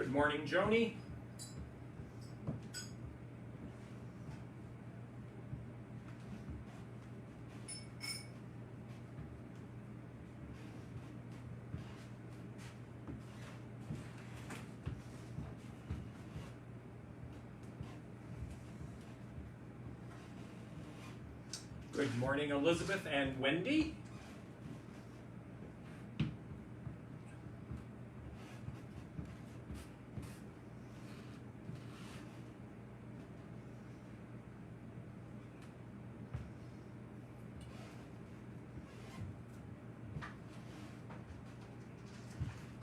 Good morning, Joni. Good morning, Elizabeth and Wendy.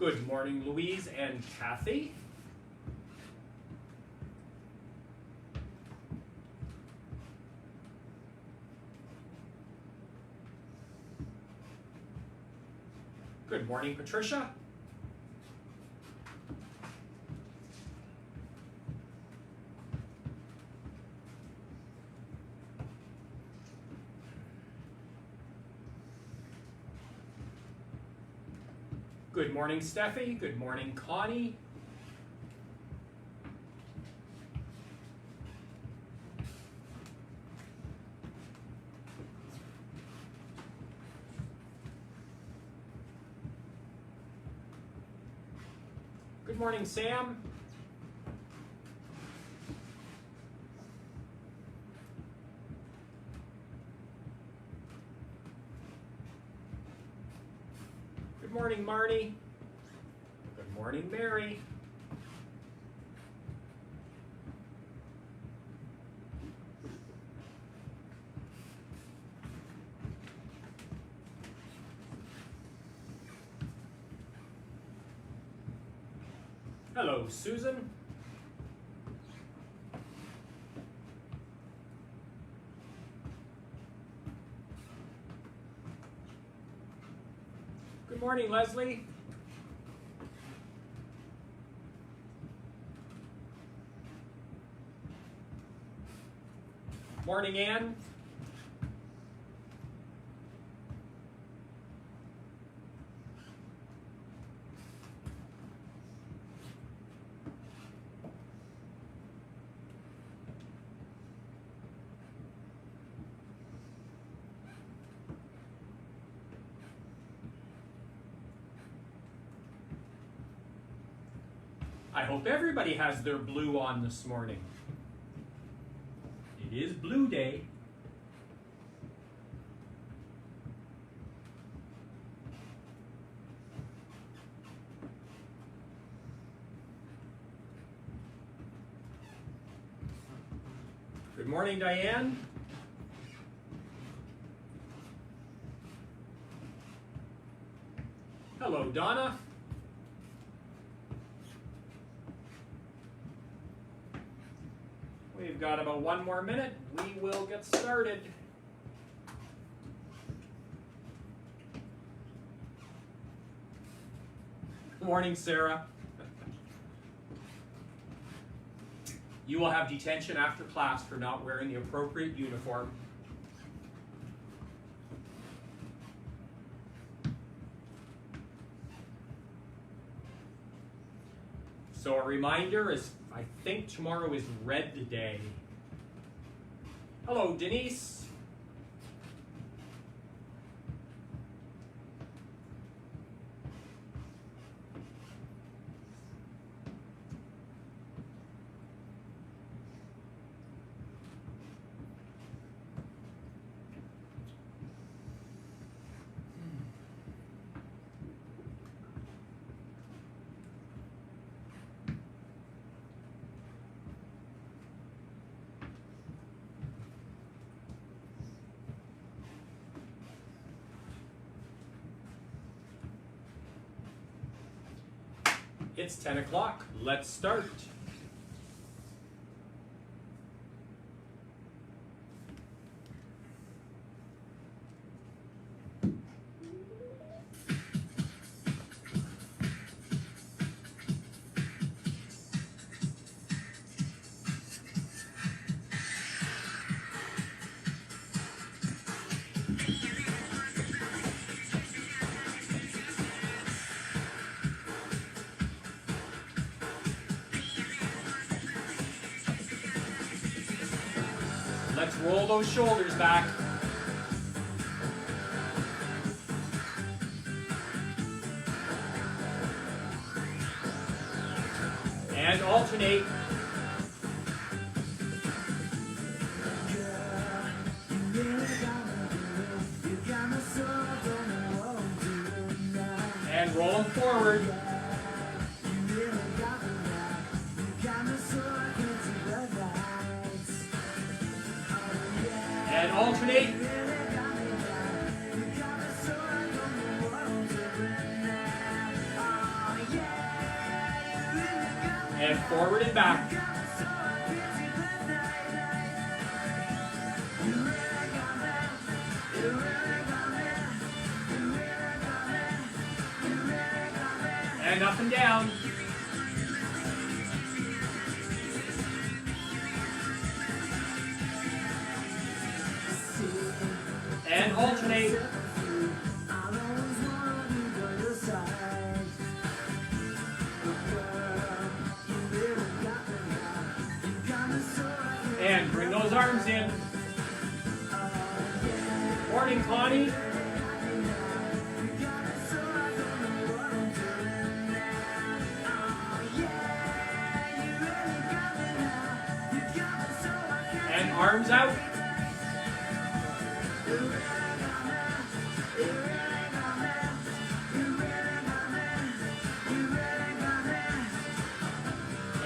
Good morning, Louise and Kathy. Good morning, Patricia. Good morning, Steffi. Good morning, Connie. Good morning, Sam. Good morning, Marty. Good morning, Mary. Hello, Susan. Good morning, Leslie. Morning, Ann. I hope everybody has their blue on this morning. It is Blue Day. Good morning, Diane. Hello, Donna. We've got about one more minute. We will get started. Good morning, Sarah. You will have detention after class for not wearing the appropriate uniform. So a reminder is, I think tomorrow is Red Day. Hello, Denise. It's 10 o'clock. Let's start. roll those shoulders back. And alternate. And roll them forward. And alternate. And forward and back. And up and down. And alternate. And bring those arms in. Morning, Connie. And arms out.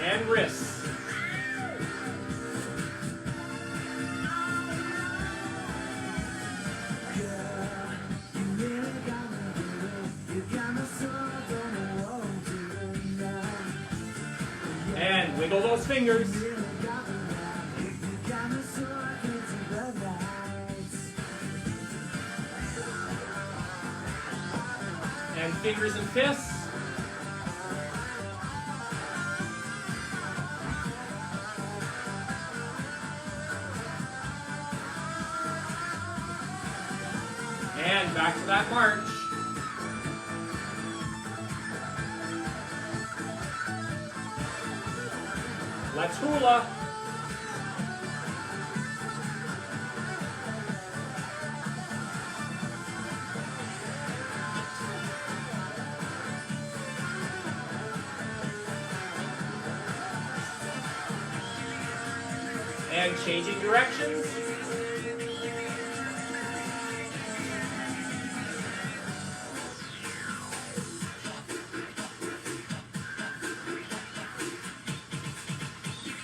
And wrists. And wiggle those fingers. And fingers and fists. And back to that march. Let's hula. And changing directions.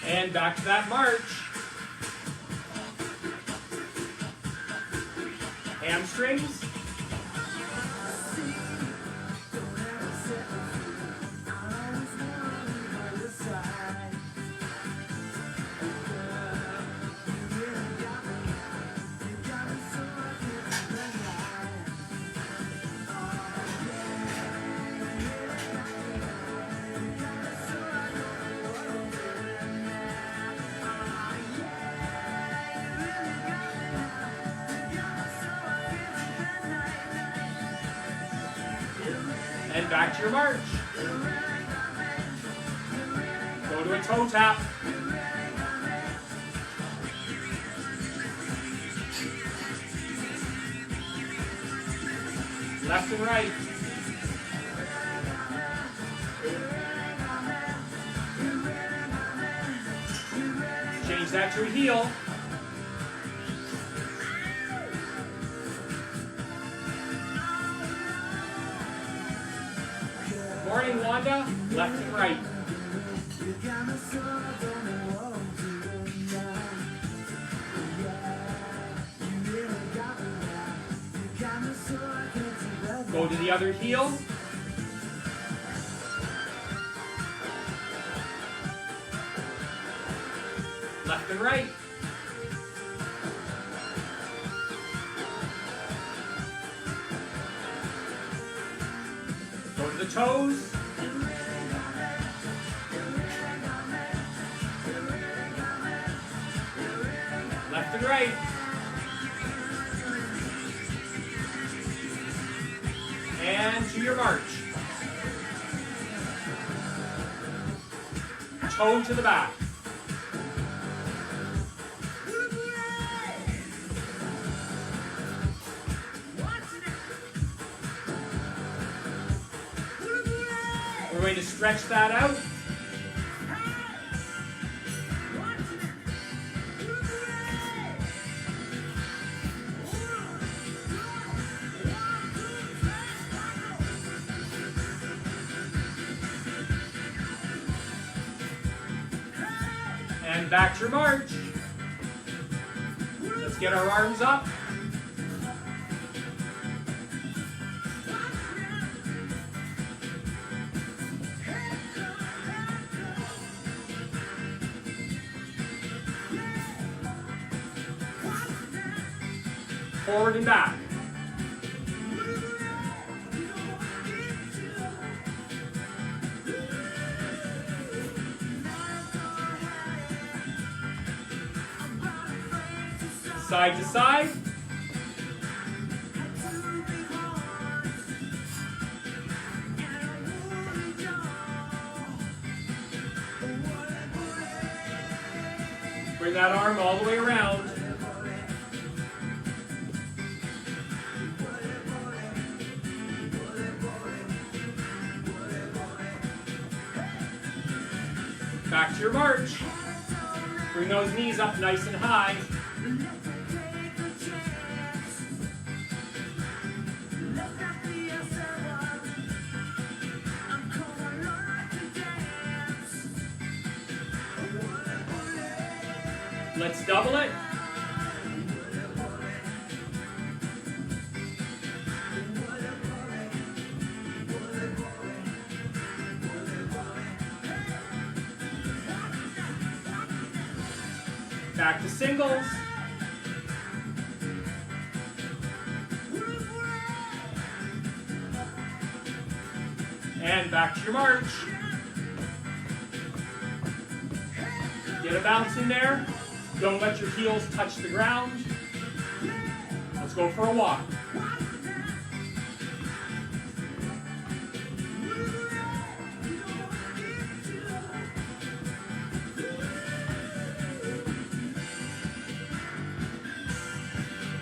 And back to that march. Hamstrings. And back to your march. Go to a toe tap. Left and right. Change that to a heel. Morning, Wanda. Left and right. Go to the other heel. Left and right. Go to the toes. Left and right. And to your march. Toe to the back. going to stretch that out. And back to your march. Let's get our arms up. Forward and back. Side to side. Bring that arm all the way around. Back to your march. Bring those knees up nice and high. Let's double it. Back to singles. And back to your march. Get a bounce in there. Don't let your heels touch the ground. Let's go for a walk.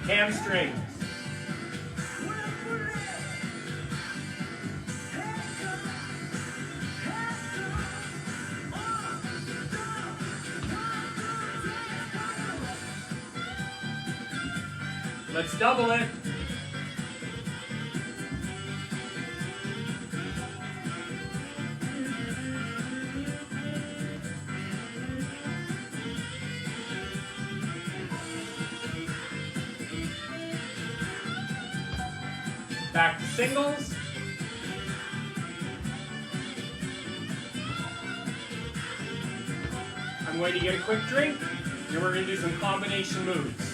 Hamstrings. Let's double it. Back to singles. I'm going to get a quick drink, and we're going to do some combination moves.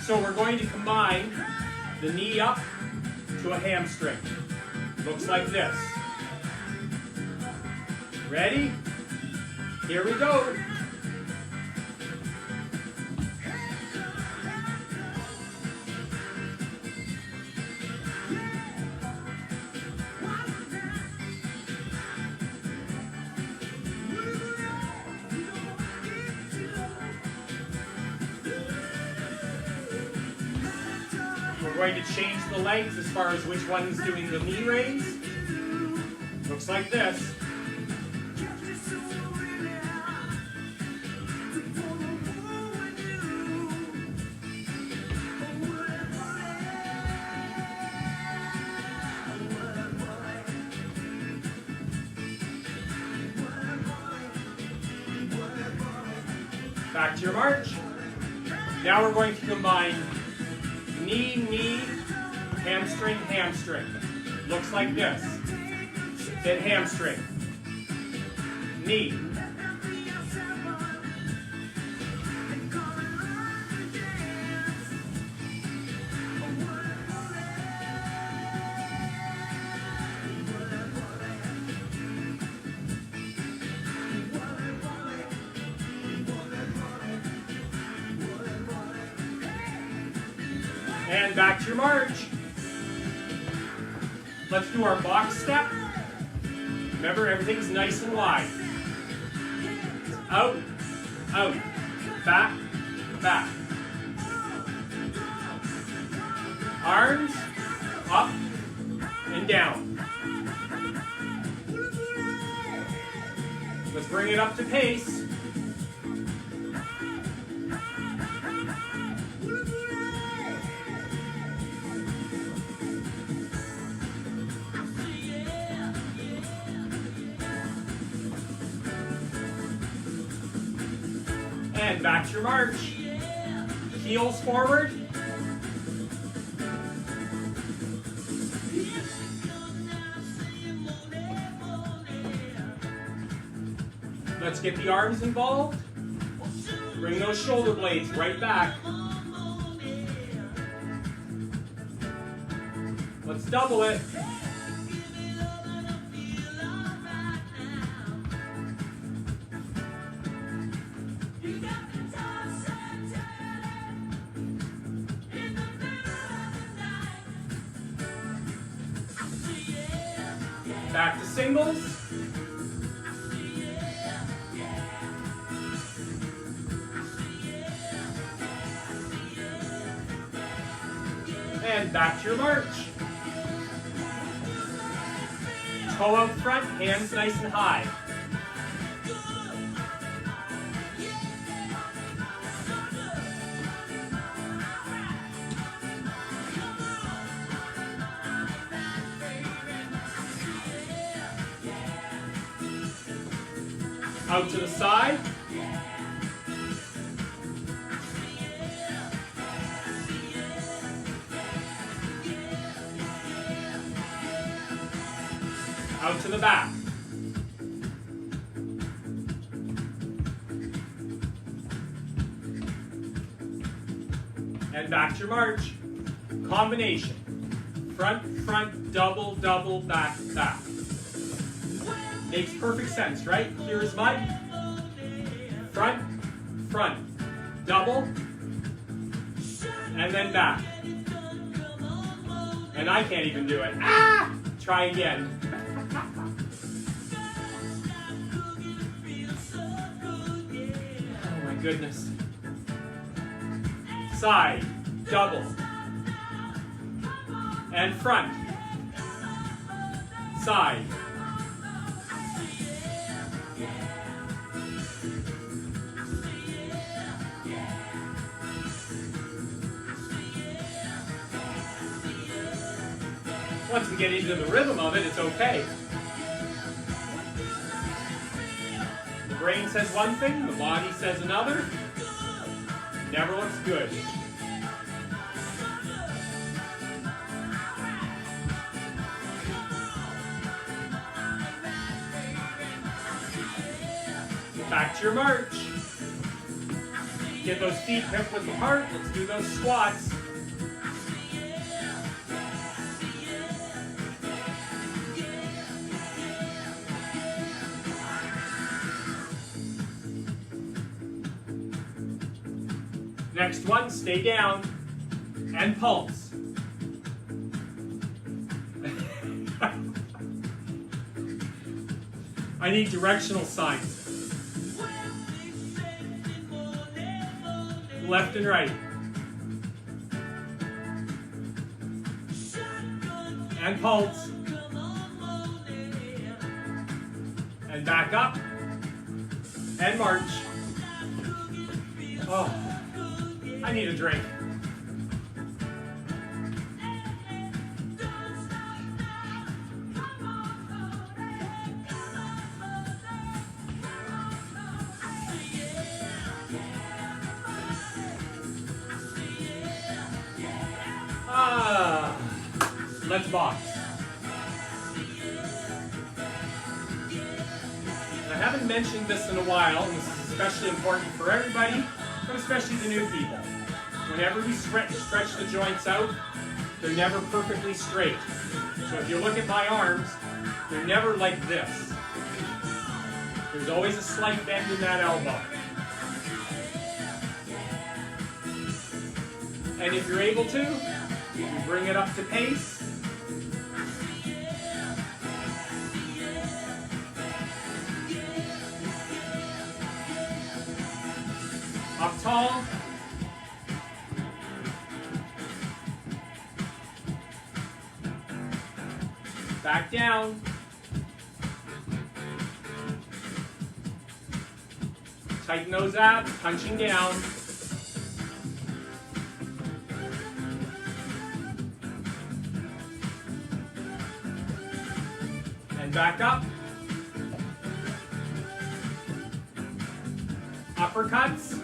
So we're going to combine the knee up to a hamstring. Looks like this. Ready? Here we go. We're going to change the legs as far as which one's doing the knee raise. Looks like this. Back to your march. Now we're going to combine knee, knee, hamstring, hamstring. Looks like this. Hit hamstring. Knee. And back to your march. Let's do our box step. Remember, everything's nice and wide. Out, out, back, back. Arms up and down. Let's bring it up to pace. And back to your march. Heels forward. Let's get the arms involved. Bring those shoulder blades right back. Let's double it. Back to singles. And back to your march. Toe out front, hands nice and high. Out to the side. Out to the back. And back to your march. Combination. Front, front, double, double, back, back. Makes perfect sense, right? Clear as mud. Front, front, double, and then back. And I can't even do it. Ah! Try again. Oh my goodness. Side, double, and front, side. Once we get into the rhythm of it, it's okay. The brain says one thing, the body says another. Never looks good. Back to your march. Get those feet hip width apart. Let's do those squats. Next one, stay down and pulse. I need directional signs. Left and right. And pulse. And back up. And march. Oh. I need a drink. Let's box. I haven't mentioned this in a while, and this is especially important for everybody, but especially the new people. Whenever we stretch the joints out, they're never perfectly straight. So if you look at my arms, they're never like this. There's always a slight bend in that elbow. And if you're able to, you bring it up to pace. Up tall. Back down. Tighten those abs, punching down. And back up. Uppercuts.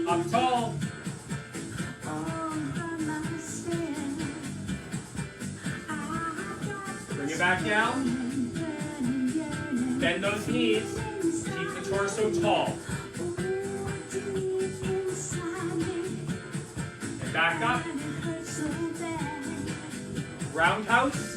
Up tall. Bring it back down. Bend those knees. Keep the torso tall. And back up. Roundhouse.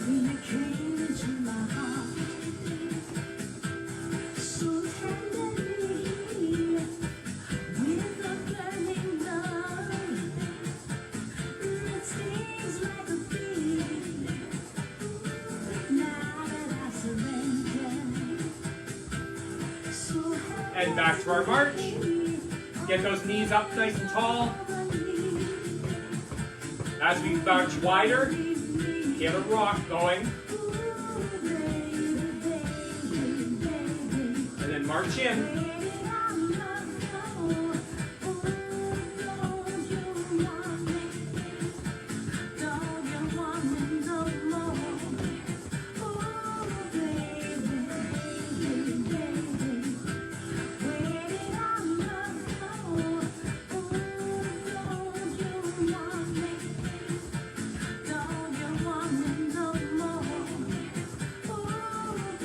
And back to our march. Get those knees up nice and tall. As we march wider, get a rock going. And then march in.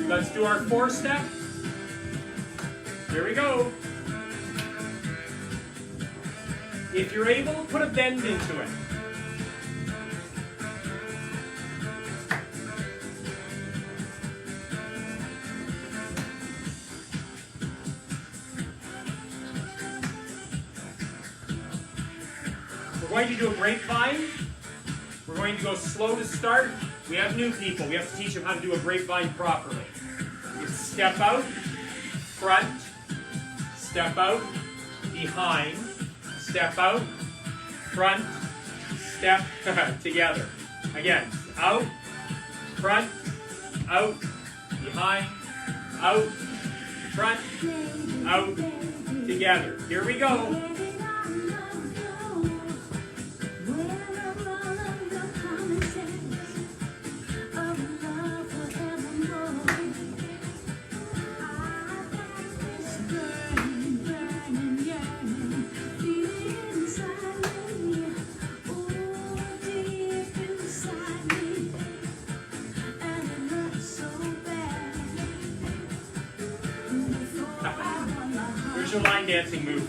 Let's do our 4-step. Here we go. If you're able, put a bend into it. We're going to do a grapevine. We're going to go slow to start. We have new people. We have to teach them how to do a grapevine properly. You step out, front, step out, behind, step out, front, step, together. Again, out, front, out, behind, out, front, out, together. Here we go. Here's your line dancing move.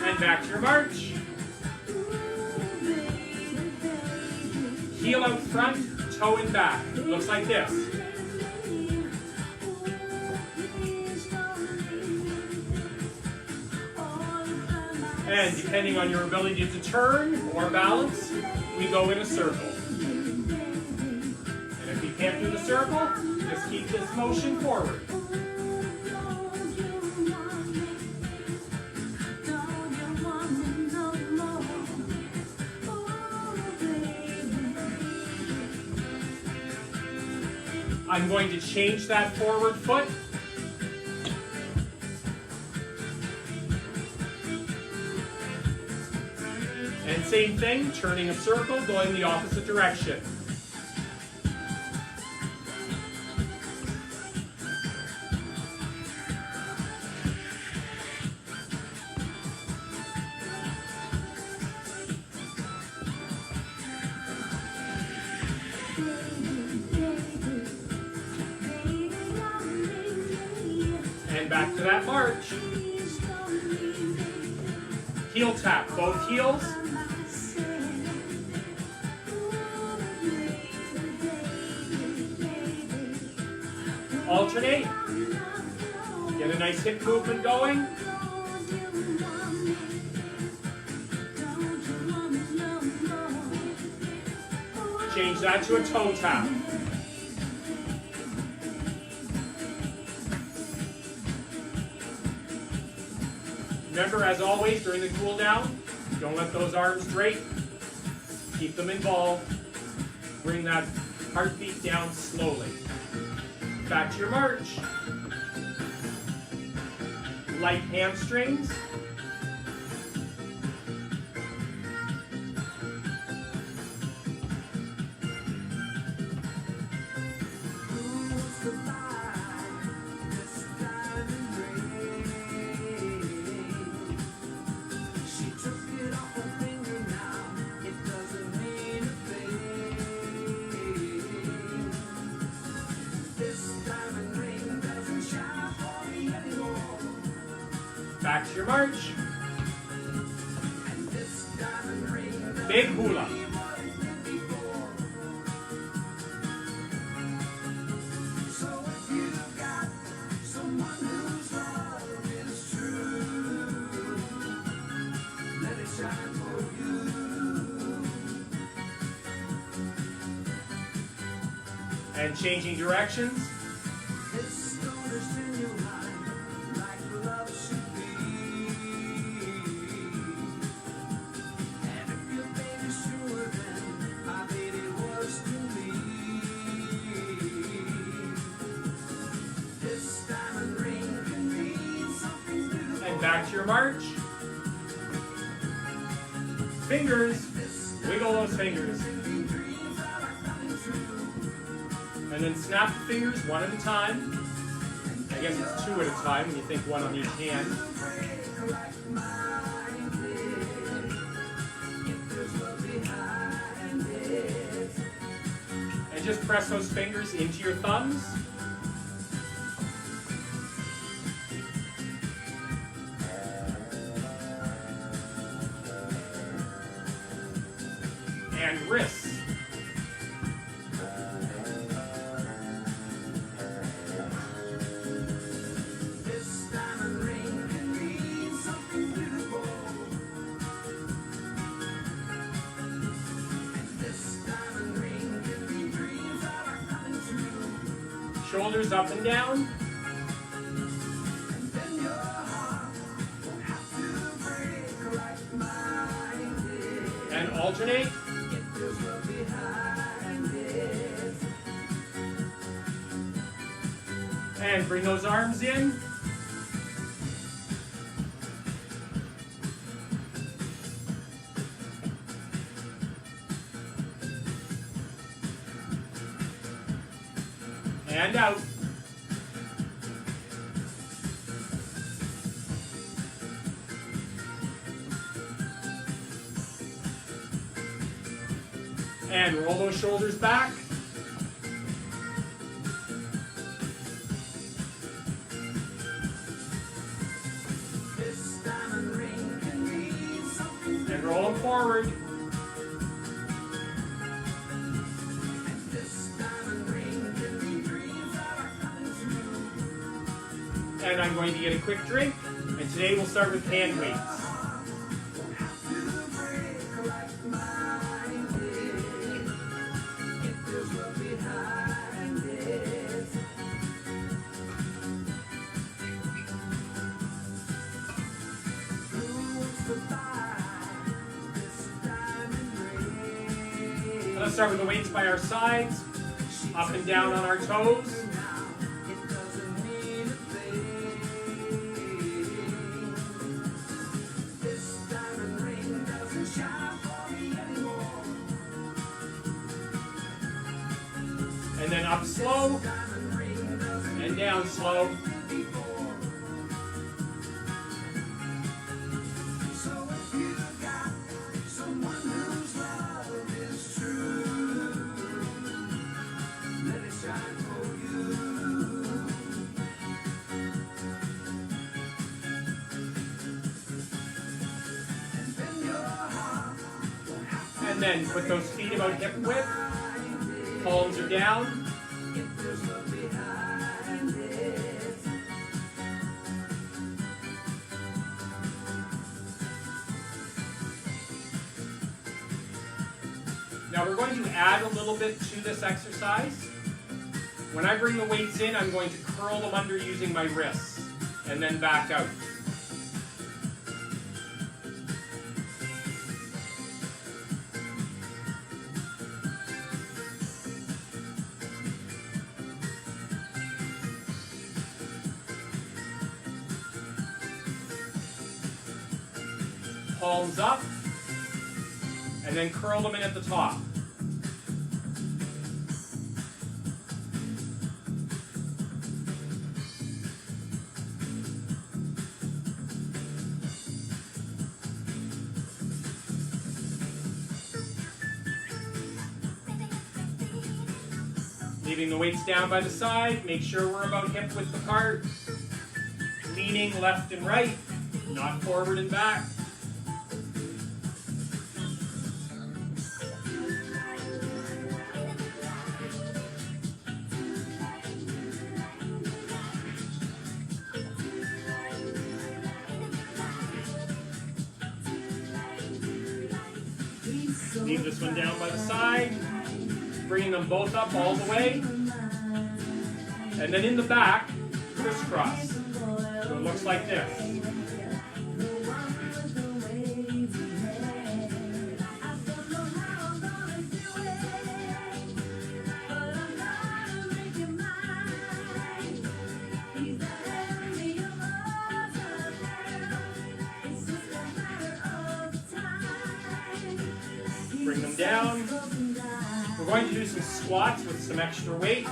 And back to your march. Heel out front, toe in back. Looks like this. And depending on your ability to turn or balance, we go in a circle. And if you can't do the circle, just keep this motion forward. I'm going to change that forward foot. And same thing, turning a circle, going the opposite direction. And back to that march. Heel tap, both heels. Alternate. Get a nice hip movement going. Change that to a toe tap. Remember, as always, during the cool down, don't let those arms drape. Keep them involved. Bring that heartbeat down slowly. Back to your march. Light hamstrings. Back to your march. Big hula. And changing directions. Back to your march. Fingers. Wiggle those fingers. And then snap the fingers one at a time. I guess it's two at a time when you think one on each hand. And just press those fingers into your thumbs. And wrists. Shoulders up and down. And alternate. And bring those arms in. And out. And roll those shoulders back. And roll them forward. And I'm going to get a quick drink. And today we'll start with hand weights. Let's start with the weights by our sides, up and down on our toes. And then up slow, and down slow. And then put those feet about hip width, palms are down. Now we're going to add a little bit to this exercise. When I bring the weights in, I'm going to curl them under using my wrists and then back out. Palms up, and then curl them in at the top. Leaving the weights down by the side, make sure we're about hip width apart. Leaning left and right, not forward and back. Leave this one down by the side, bringing them both up all the way, and then in the back, crisscross. So it looks like this. Bring them down. We're going to do some squats with some extra weight.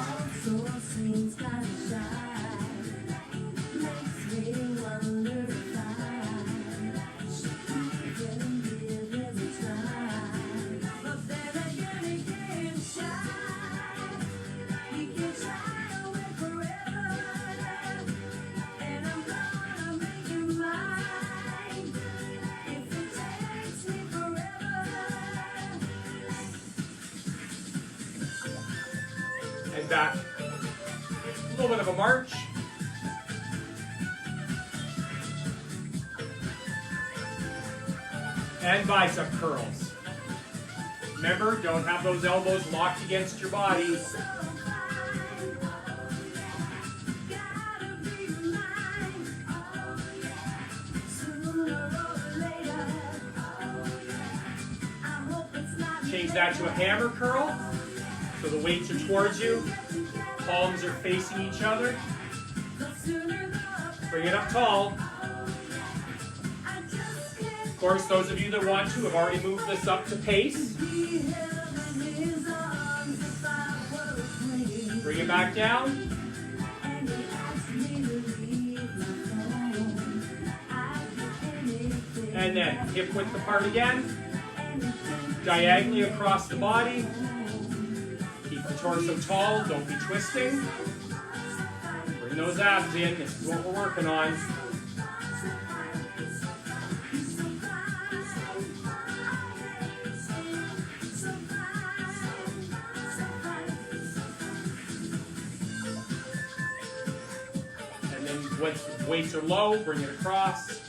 And back. A little bit of a march. And bicep curls. Remember, don't have those elbows locked against your body. Change that to a hammer curl. So the weights are towards you. Palms are facing each other. Bring it up tall. Of course, those of you that want to have already moved this up to pace. Bring it back down. And then hip width apart again. Diagonally across the body. Keep the torso tall, don't be twisting. Bring those abs in, this is what we're working on. And then when weights are low, bring it across.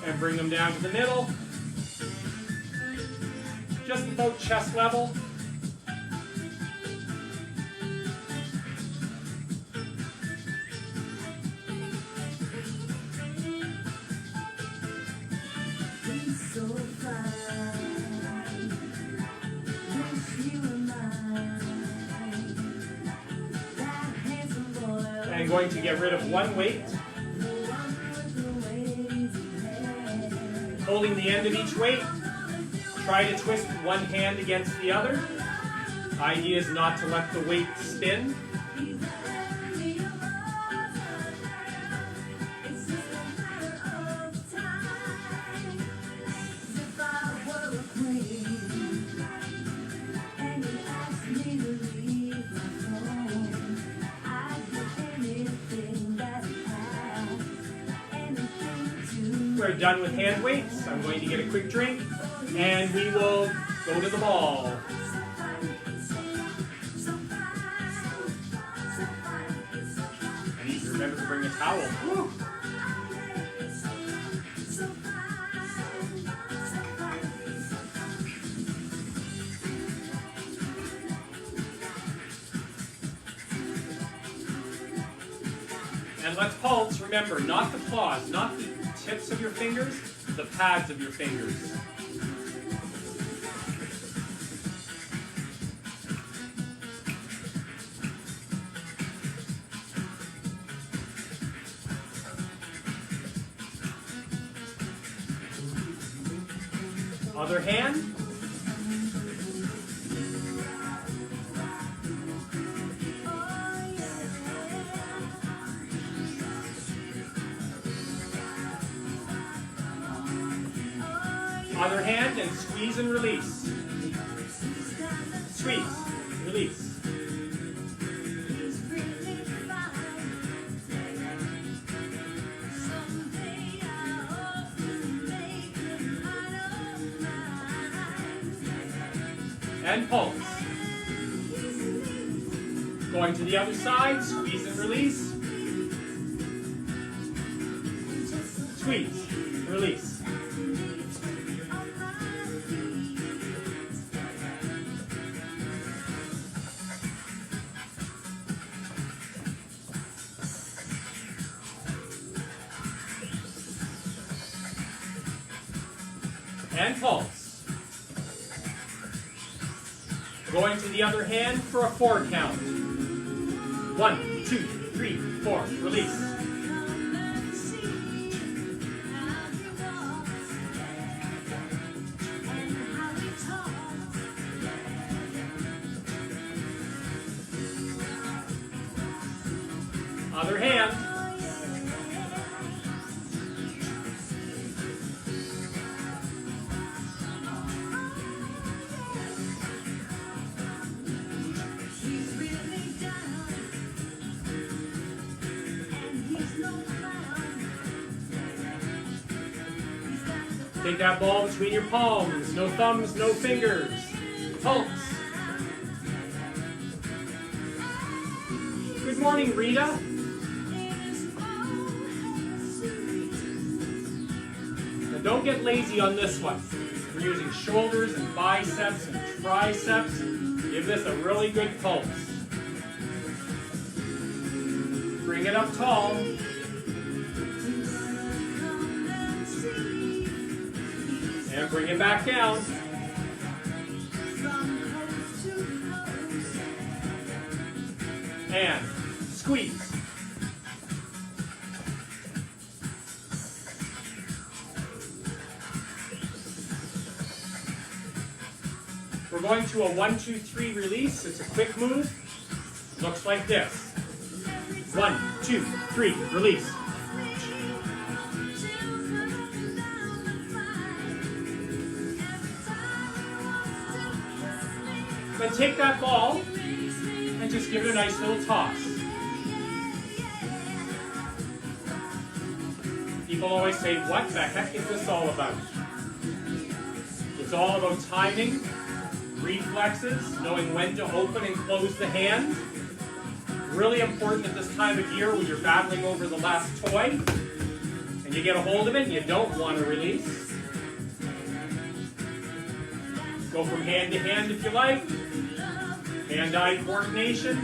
And bring them down to the middle, just about chest level. And going to get rid of one weight. Holding the end of each weight, try to twist one hand against the other. Idea is not to let the weight spin. are done with hand weights. I'm going to get a quick drink, and we will go to the ball. I need to remember to bring a towel. Woo. And let's pulse, remember, not the claws, not the tips of your fingers, the pads of your fingers. Other hand. Other hand, and squeeze and release. Squeeze, release. And pulse. Going to the other side, squeeze and release. Squeeze, release. And pulse. Going to the other hand for a 4 count. 1, 2, 3, 4. Release. Other hand. Take that ball between your palms, no thumbs, no fingers. Pulse. Good morning, Rita. Now don't get lazy on this one. We're using shoulders and biceps and triceps. Give this a really good pulse. Bring it up tall. And bring it back down. And squeeze. We're going to a 1, 2, 3 release. It's a quick move. Looks like this. 1, 2, 3, release. Then take that ball and just give it a nice little toss. People always say, what the heck is this all about? It's all about timing, reflexes, knowing when to open and close the hand. Really important at this time of year when you're battling over the last toy and you get a hold of it and you don't want to release. Go from hand to hand if you like. Hand-eye coordination.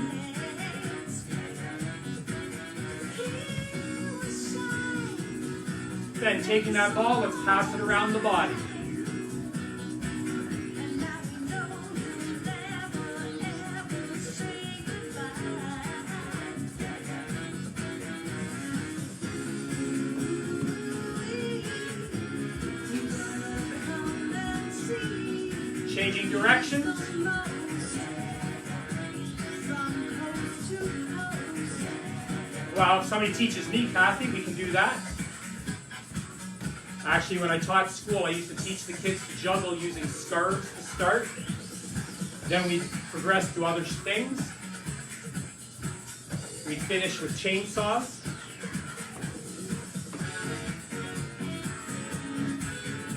Then taking that ball, let's pass it around the body. Changing directions. Well, if somebody teaches me, Kathy, we can do that. Actually, when I taught school, I used to teach the kids to juggle using scarves to start. Then we'd progress to other things. We'd finish with chainsaws.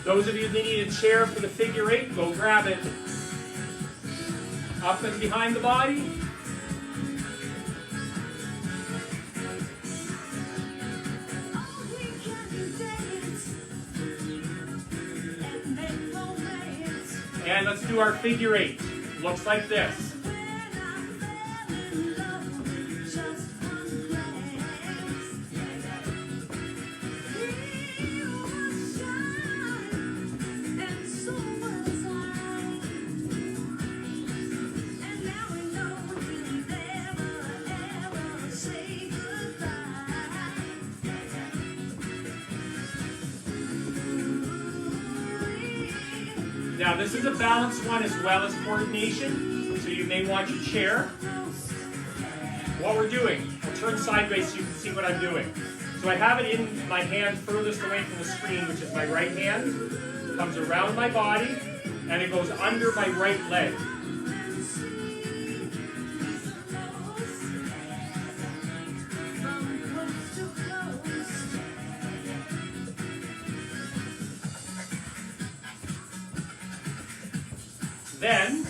Those of you that need a chair for the figure eight, go grab it. Up and behind the body. And let's do our figure eight. Looks like this. Now this is a balanced one as well as coordination, so you may want your chair. What we're doing, I'll turn sideways so you can see what I'm doing. So I have it in my hand furthest away from the screen, which is my right hand. It comes around my body, and it goes under my right leg. Then,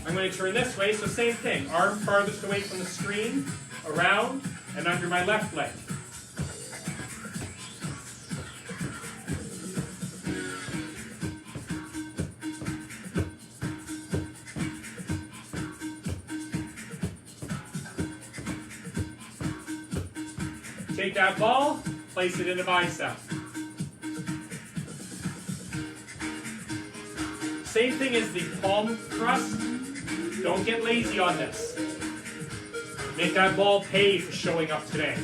I'm going to turn this way, so same thing. Arm farthest away from the screen, around, and under my left leg. Take that ball, place it in a bicep. Same thing as the palm thrust. Don't get lazy on this. Make that ball pay for showing up today.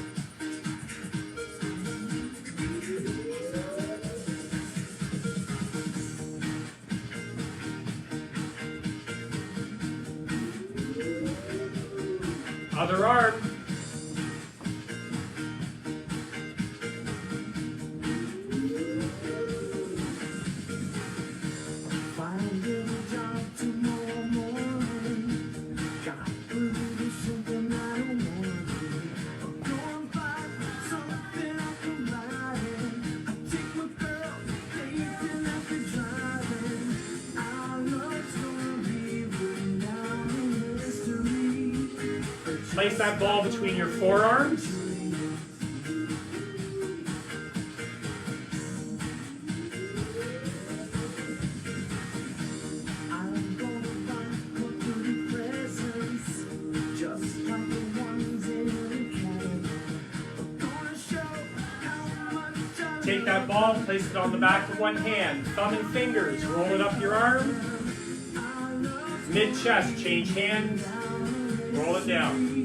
Other arm. Place that ball between your forearms. Take that ball, place it on the back of one hand. Thumb and fingers, roll it up your arm. Mid-chest, change hands, roll it down.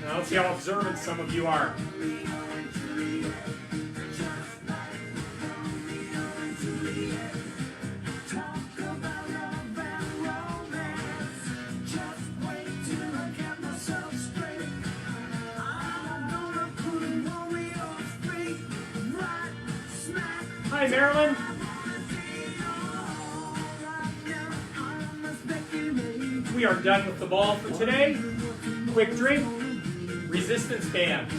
Now let's see how observant some of you are. Hi, Marilyn. We are done with the ball for today. Quick drink, resistance band.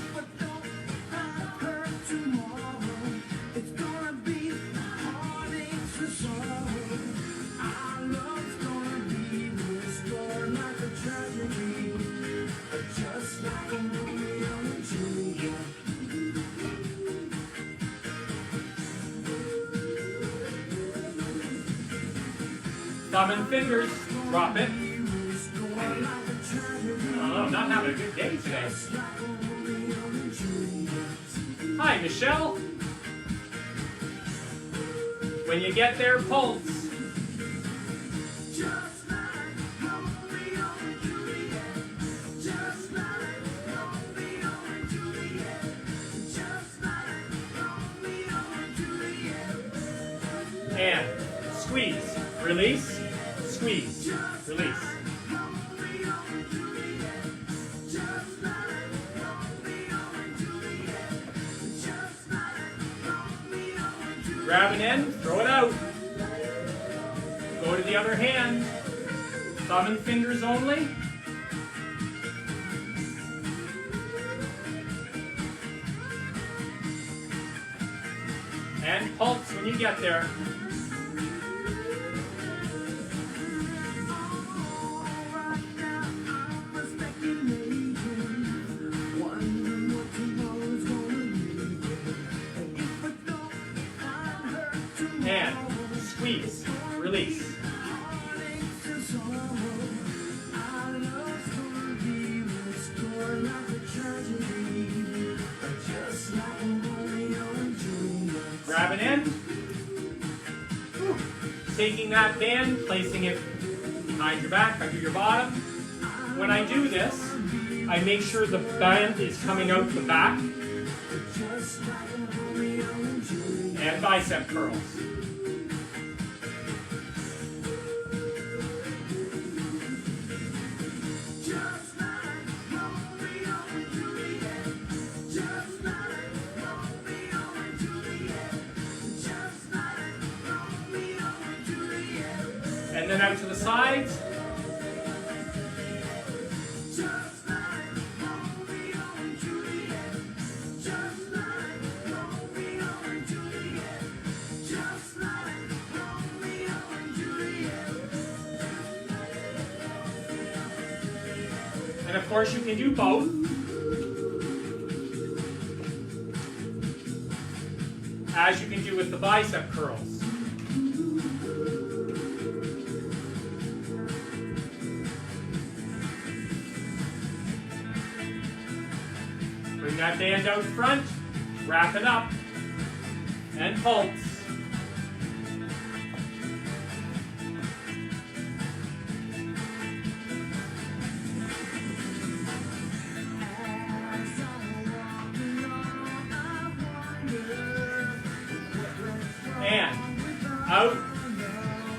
Thumb and fingers, drop it. Oh, I'm not having a good day today. Hi, Michelle. When you get there, pulse. And squeeze, release, squeeze, release. Grab an end, throw it out. Go to the other hand. Thumb and fingers only. And pulse when you get there. And squeeze, release. Grab an end. Taking that band, placing it behind your back, under your bottom. When I do this, I make sure the band is coming out the back. And bicep curls. And then out to the sides. And of course you can do both. As you can do with the bicep curls. Bring that band out front, wrap it up, and pulse. And out.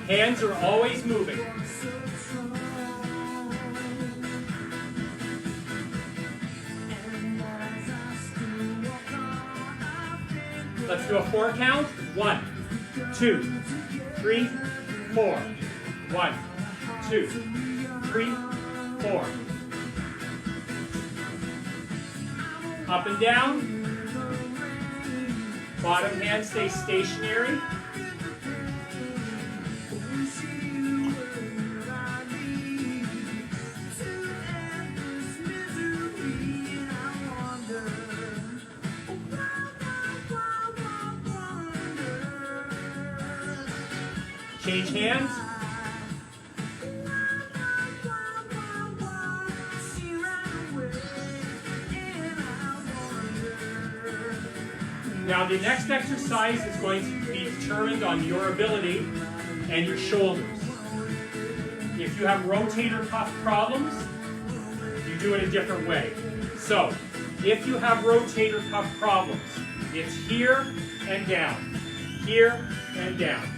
Hands are always moving. Let's do a 4 count. 1, 2, 3, 4. 1, 2, 3, 4. Up and down. Bottom hand stays stationary. Change hands. Now the next exercise is going to be determined on your ability and your shoulders. If you have rotator cuff problems, you do it a different way. So, if you have rotator cuff problems, it's here and down, here and down.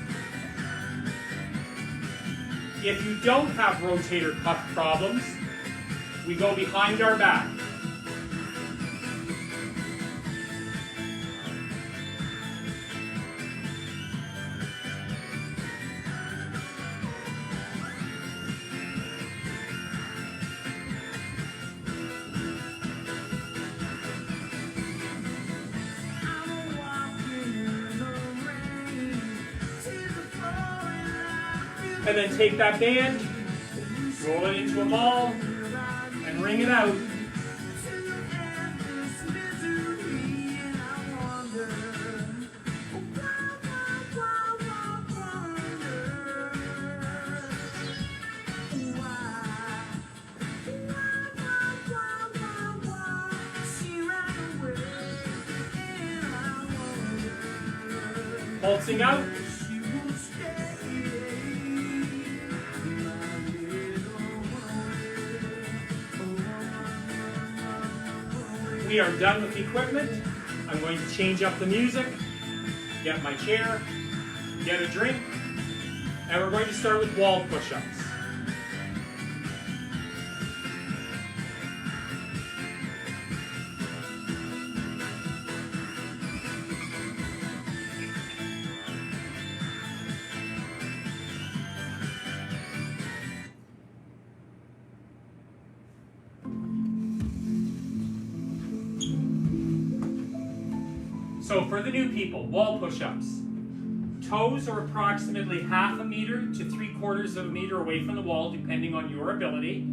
If you don't have rotator cuff problems, we go behind our back. And then take that band, roll it into a ball, and ring it out. Pulsing out. We are done with the equipment. I'm going to change up the music, get my chair, get a drink, and we're going to start with wall push-ups. So for the new people, wall push-ups. Toes are approximately 1/2 meter to 3/4 meter away from the wall, depending on your ability.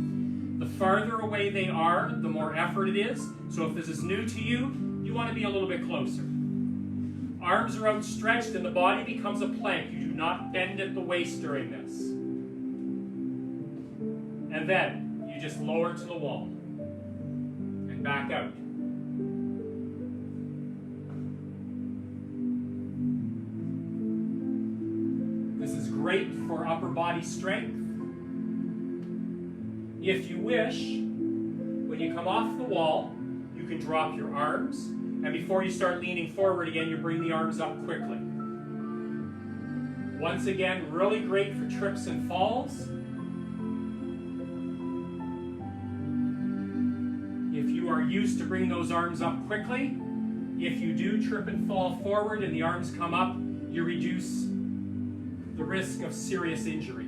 The farther away they are, the more effort it is. So if this is new to you, you want to be a little bit closer. Arms are outstretched and the body becomes a plank. You do not bend at the waist during this. And then you just lower to the wall and back out. This is great for upper body strength. If you wish, when you come off the wall, you can drop your arms, and before you start leaning forward again, you bring the arms up quickly. Once again, really great for trips and falls. If you are used to bring those arms up quickly, if you do trip and fall forward and the arms come up, you reduce the risk of serious injury.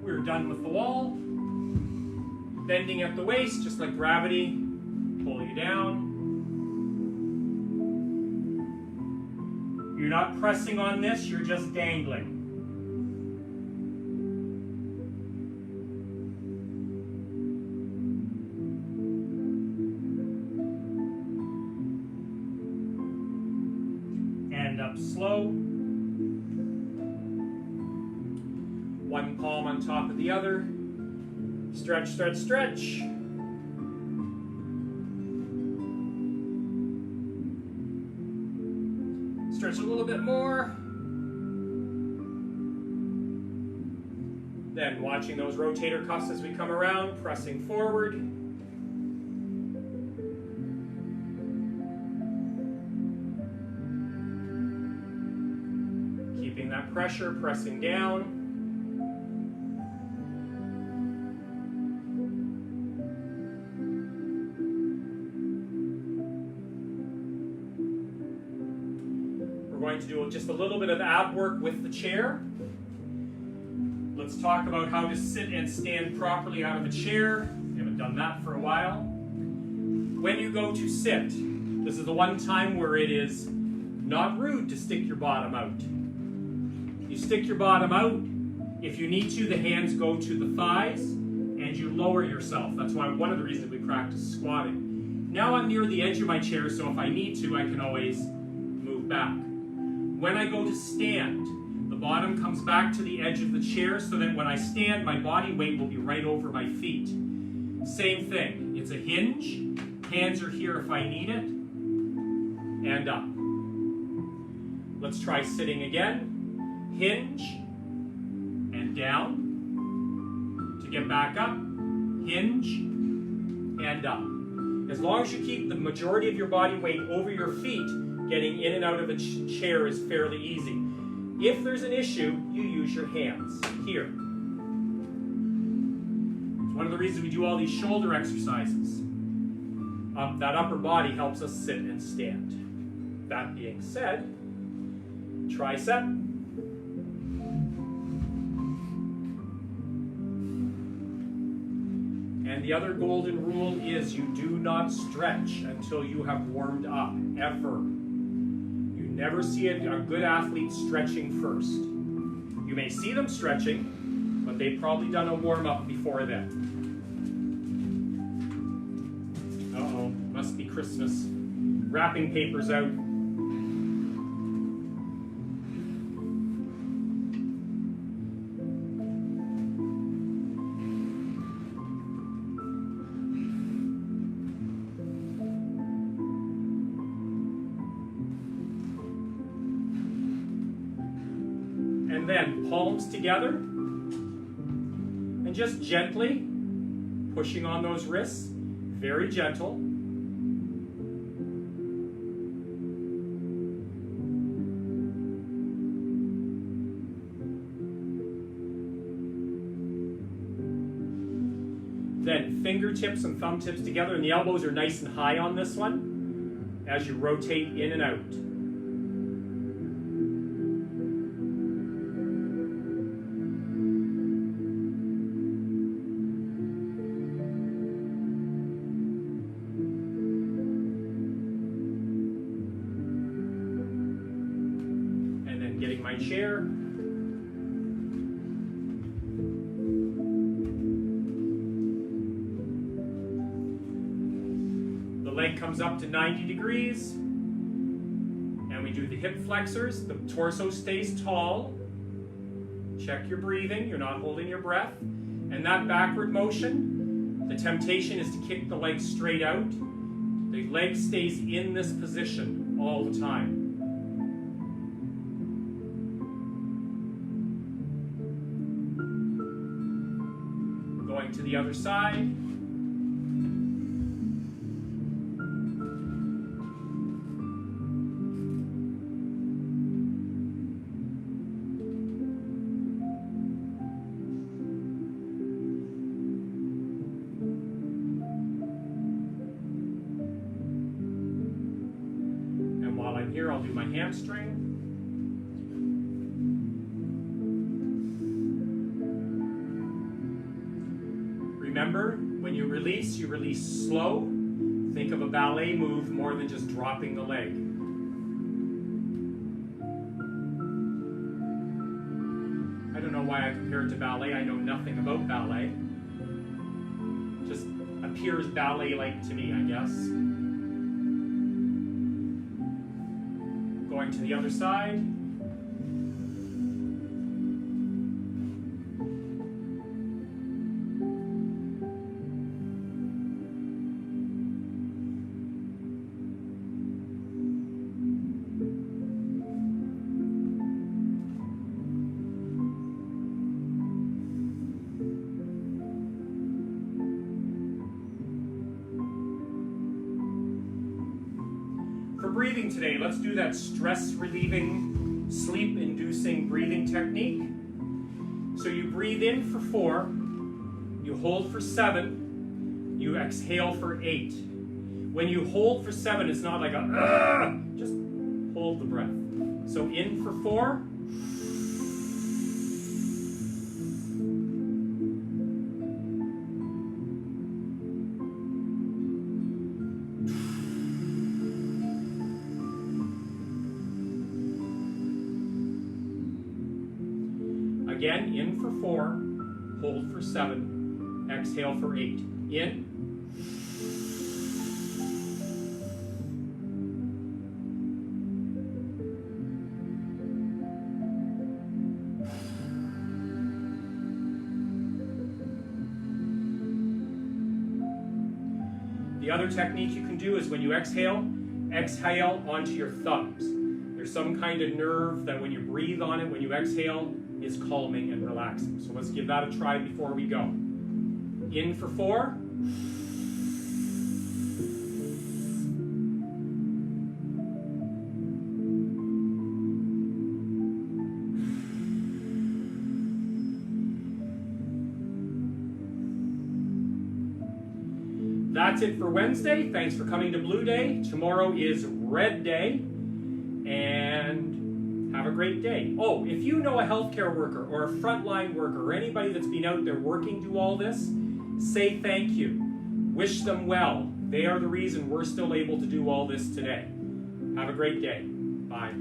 We're done with the wall. Bending at the waist, just like gravity, pull you down. You're not pressing on this, you're just dangling. And up slow. One palm on top of the other. Stretch, stretch, stretch. Stretch a little bit more. Then watching those rotator cuffs as we come around, pressing forward. Keeping that pressure, pressing down. Going to do just a little bit of ab work with the chair. Let's talk about how to sit and stand properly out of a chair. We haven't done that for a while. When you go to sit, this is the one time where it is not rude to stick your bottom out. You stick your bottom out. If you need to, the hands go to the thighs and you lower yourself. That's why one of the reasons we practice squatting. Now I'm near the edge of my chair, so if I need to, I can always move back. When I go to stand, the bottom comes back to the edge of the chair so that when I stand, my body weight will be right over my feet. Same thing. It's a hinge. Hands are here if I need it. And up. Let's try sitting again. Hinge. And down. To get back up. Hinge. And up. As long as you keep the majority of your body weight over your feet, getting in and out of a chair is fairly easy. If there's an issue, you use your hands here. It's one of the reasons we do all these shoulder exercises. That upper body helps us sit and stand. That being said, tricep. And the other golden rule is you do not stretch until you have warmed up, ever. Never see a good athlete stretching first. You may see them stretching, but they've probably done a warm-up before then. Uh-oh, must be Christmas. Wrapping paper's out. And then palms together and just gently pushing on those wrists, very gentle. Then fingertips and thumb tips together, and the elbows are nice and high on this one as you rotate in and out. And then getting my chair. Leg comes up to 90 degrees, and we do the hip flexors. The torso stays tall. Check your breathing, you're not holding your breath. And that backward motion, the temptation is to kick the leg straight out. The leg stays in this position all the time. Going to the other side. Here I'll do my hamstring. Remember, when you release slow. Think of a ballet move more than just dropping the leg. I don't know why I compare it to ballet. I know nothing about ballet. Just appears ballet-like to me, I guess. Going to the other side. For breathing today, let's do that stress-relieving, sleep-inducing breathing technique. So you breathe in for 4, you hold for 7, you exhale for 8. When you hold for 7, it's not like a, just hold the breath. So in for 4. Again, in for 4, hold for 7, exhale for 8. In. The other technique you can do is when you exhale, exhale onto your thumbs. There's some kind of nerve that when you breathe on it, when you exhale, is calming and relaxing. So let's give that a try before we go. In for 4. That's it for Wednesday. Thanks for coming to Blue Day. Tomorrow is Red Day. And have a great day. Oh, if you know a healthcare worker or a frontline worker or anybody that's been out there working through all this, say thank you. Wish them well. They are the reason we're still able to do all this today. Have a great day. Bye.